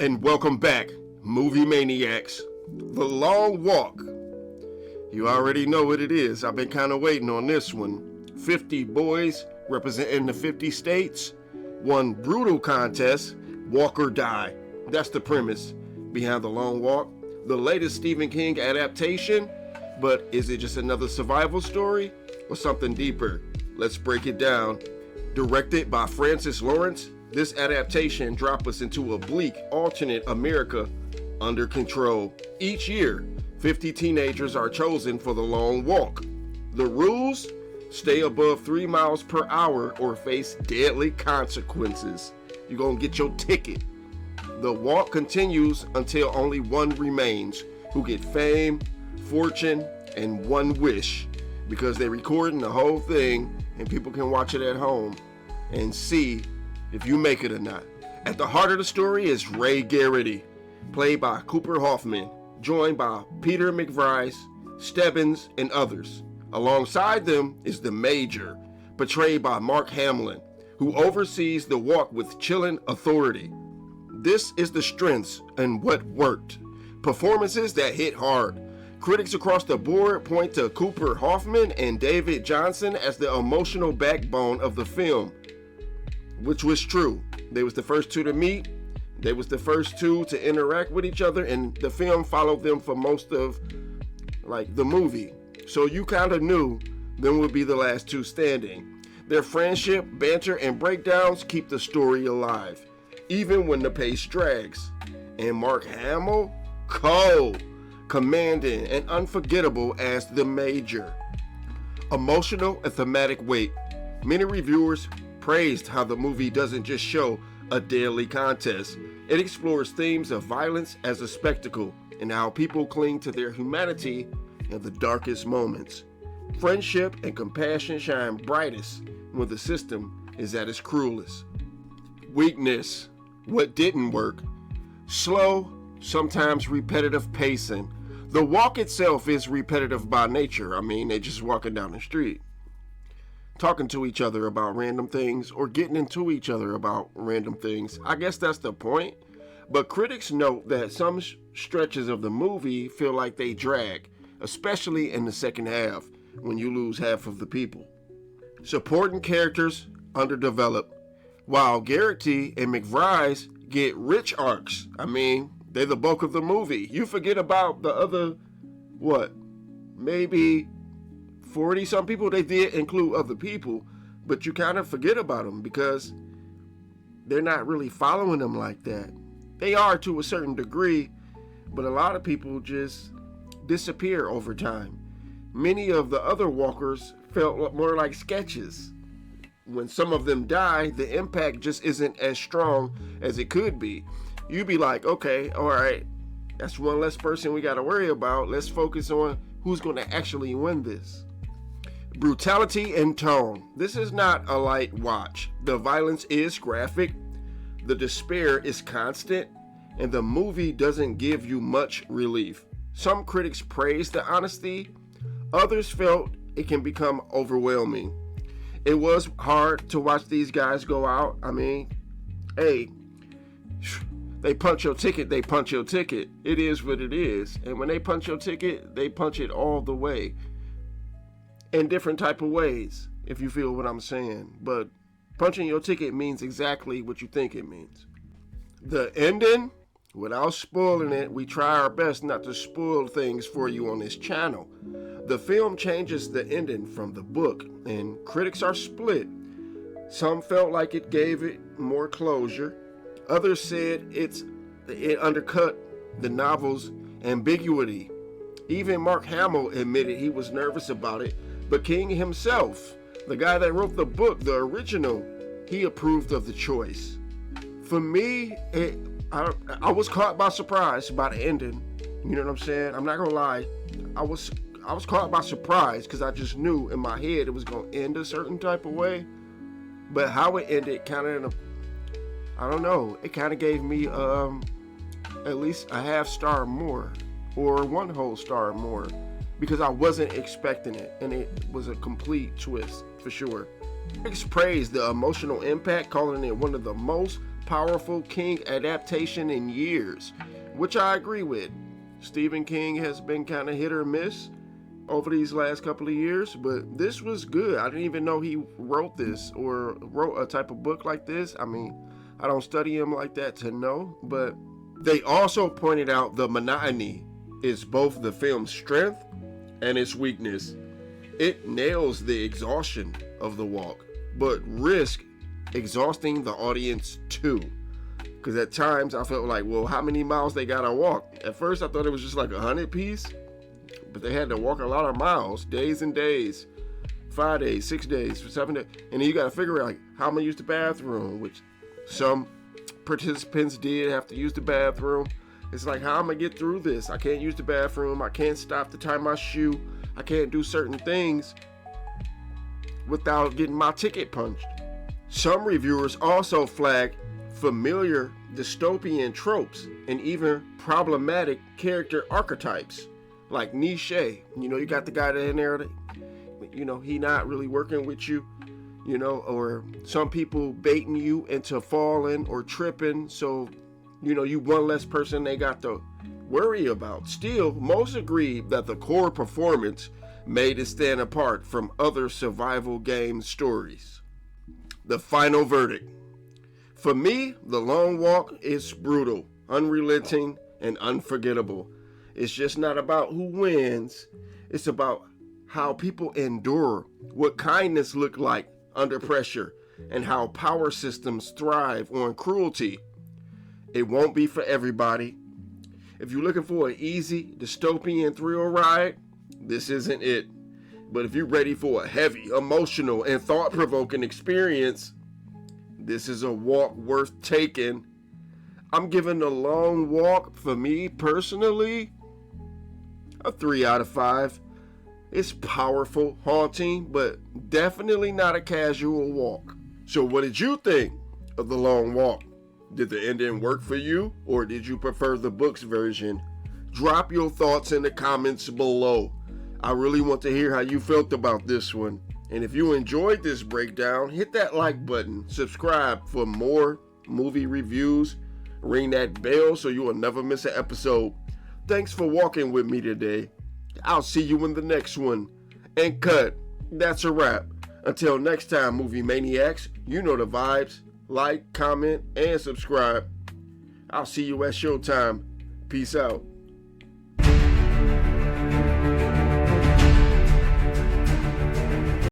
And welcome back, movie maniacs. The Long Walk. You already know what it is. I've been kind of waiting on this one. 50 boys representing the 50 states. One brutal contest, walk or die. That's the premise behind The Long Walk. The latest Stephen King adaptation, but is it just another survival story or something deeper? Let's break it down. Directed by Francis Lawrence, this adaptation drops us into a bleak, alternate America under control. Each year, 50 teenagers are chosen for the long walk. The rules? Stay above 3 miles per hour or face deadly consequences. You're gonna get your ticket. The walk continues until only one remains, who get fame, fortune, and one wish, because they're recording the whole thing and people can watch it at home and see if you make it or not. At the heart of the story is Ray Garrett, played by Cooper Hoffman, joined by Peter McVrice, Stebbins, and others. Alongside them is the Major, portrayed by Mark Hamill, who oversees the walk with chilling authority. This is the strengths and what worked. Performances that hit hard. Critics across the board point to Cooper Hoffman and David Johnson as the emotional backbone of the film, which was true. They was the first two to meet. They was the first two to interact with each other, and the film followed them for most of the movie. So you kind of knew them would be the last two standing. Their friendship, banter, and breakdowns keep the story alive, even when the pace drags. And Mark Hamill, cold, commanding, and unforgettable as the Major. Emotional and thematic weight. Many reviewers praised how the movie doesn't just show a deadly contest. It explores themes of violence as a spectacle and how people cling to their humanity in the darkest moments. Friendship and compassion shine brightest when the system is at its cruelest. Weakness. What didn't work? Slow, sometimes repetitive pacing. The walk itself is repetitive by nature. I mean, they're just walking down the street, talking to each other about random things or getting into each other about random things. I guess that's the point. But critics note that some stretches of the movie feel like they drag, especially in the second half when you lose half of the people. Supporting characters underdeveloped. While Garrett and McVrice get rich arcs, I mean, they're the bulk of the movie. You forget about the other, maybe 40 some people. They did include other people, but you kind of forget about them because they're not really following them like that. They are to a certain degree, but a lot of people just disappear over time. Many of the other walkers felt more like sketches. When some of them die, the impact just isn't as strong as it could be. You'd be like, okay, all right, that's one less person we got to worry about. Let's focus on who's going to actually win this. Brutality and tone. This is not a light watch. The violence is graphic, the despair is constant, and the movie doesn't give you much relief. Some critics praised the honesty, others felt it can become overwhelming. It was hard to watch these guys go out. I mean, hey, they punch your ticket, they punch your ticket. It is what it is. And when they punch your ticket, they punch it all the way. In different type of ways, if you feel what I'm saying. But punching your ticket means exactly what you think it means. The ending, without spoiling it, we try our best not to spoil things for you on this channel. The film changes the ending from the book, and critics are split. Some felt like it gave it more closure. Others said it undercut the novel's ambiguity. Even Mark Hamill admitted he was nervous about it, but King himself, the guy that wrote the book, the original, he approved of the choice. For me, I was caught by surprise by the ending. You know what I'm saying? I'm not gonna lie. I was caught by surprise because I just knew in my head it was gonna end a certain type of way. But how it ended, kind of, I don't know. It kind of gave me at least a half star more, or one whole star more, because I wasn't expecting it, and it was a complete twist for sure. Critics praised the emotional impact, calling it one of the most powerful King adaptation in years, which I agree with. Stephen King has been kind of hit or miss over these last couple of years, but this was good. I didn't even know he wrote this or wrote a type of book like this. I mean, I don't study him like that to know, but they also pointed out the monotony is both the film's strength and its weakness. It nails the exhaustion of the walk, but risk exhausting the audience too. Because at times I felt like, well, how many miles they gotta walk? At first I thought it was just like 100 piece, but they had to walk a lot of miles, days and days, 5 days, 6 days, 7 days. And then you gotta figure out like how I'm gonna use the bathroom, which some participants did have to use the bathroom. It's like, how I'm gonna get through this? I can't use the bathroom, I can't stop to tie my shoe, I can't do certain things without getting my ticket punched. Some reviewers also flagged familiar dystopian tropes and even problematic character archetypes, like niche. You got the guy that in there that, he not really working with you, or some people baiting you into falling or tripping, so you one less person they got to worry about. Still, most agreed that the core performance made it stand apart from other survival game stories. The final verdict. For me, The Long Walk is brutal, unrelenting, and unforgettable. It's just not about who wins. It's about how people endure, what kindness look like under pressure, and how power systems thrive on cruelty. It won't be for everybody. If you're looking for an easy dystopian thrill ride, this isn't it. But if you're ready for a heavy, emotional, and thought-provoking experience, this is a walk worth taking. I'm giving The Long Walk, for me personally, a 3 out of 5. It's powerful, haunting, but definitely not a casual walk. So what did you think of The Long Walk? Did the ending work for you, or did you prefer the book's version? Drop your thoughts in the comments below. I really want to hear how you felt about this one. And if you enjoyed this breakdown, hit that like button, subscribe for more movie reviews, ring that bell so you will never miss an episode. Thanks for walking with me today. I'll see you in the next one. And cut. That's a wrap. Until next time, movie maniacs, you know the vibes. Like, comment, and subscribe. I'll see you at showtime. Peace out.